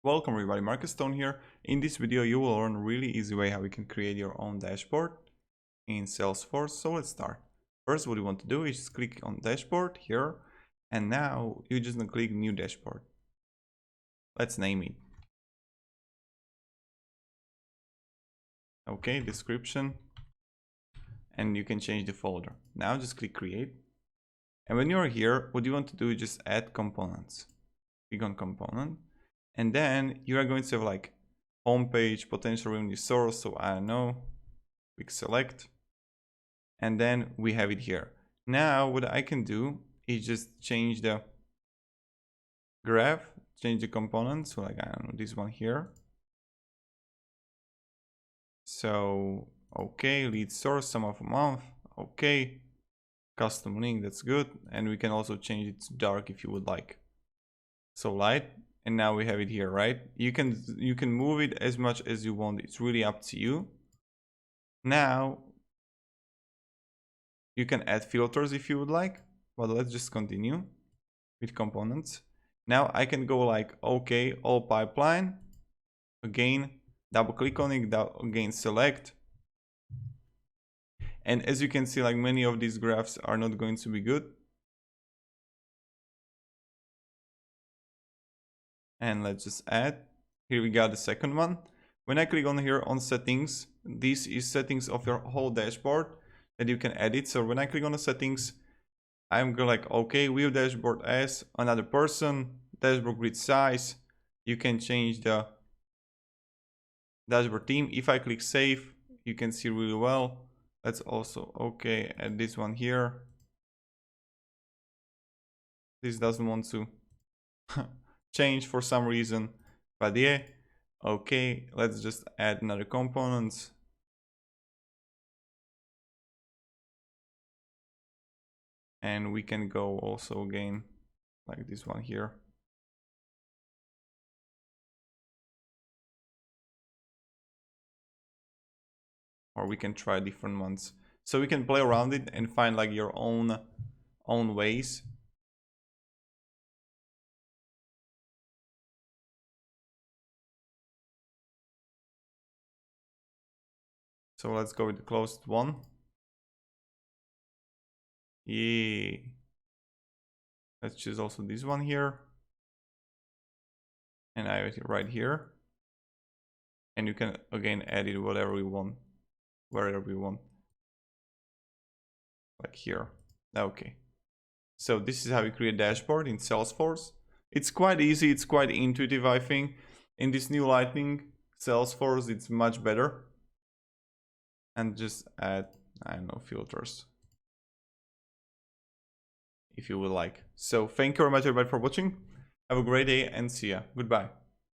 Welcome everybody, Marcus Stone here. In this video you will learn a really easy way how you can create your own dashboard in SalesForce. So let's start. First, what you want to do is just click on dashboard here, and now you just gonna click new dashboard. Let's name it. Okay, description, and you can change the folder. Now just click create, and when you're here, what you want to do is just add components. Click on component. And then you are going to have like homepage, potential revenue source. So I don't know, click select. And then we have it here. Now what I can do is just change the graph, change the components. So like, I don't know, this one here. So, okay, lead source, sum of a month. Okay, custom link, that's good. And we can also change it to dark if you would like. So light. And now we have it here, right? You can move it as much as you want. It's really up to you. Now you can add filters if you would like, but let's just continue with components. Now I can go like, okay, all pipeline. Again, double click on it, again select. And as you can see, like many of these graphs are not going to be good. And let's just add. Here we got the second one. When I click on here on settings, this is settings of your whole dashboard that you can edit. So when I click on the settings, I'm going like, okay, view dashboard as another person, dashboard grid size. You can change the dashboard theme. If I click save, you can see really well. Let's also, okay, add this one here. This doesn't want to change for some reason, but yeah, okay, let's just add another component. And we can go also again like this one here. Or we can try different ones. So we can play around it and find like your own ways. So let's go with the closest one. Yeah. Let's choose also this one here. And I have it right here. And you can again edit whatever we want, wherever we want. Like here. Okay. So this is how you create a dashboard in SalesForce. It's quite easy, it's quite intuitive, I think. In this new Lightning SalesForce, it's much better. And just add, I don't know, filters if you would like. So thank you very much everybody for watching. Have a great day and see ya. Goodbye.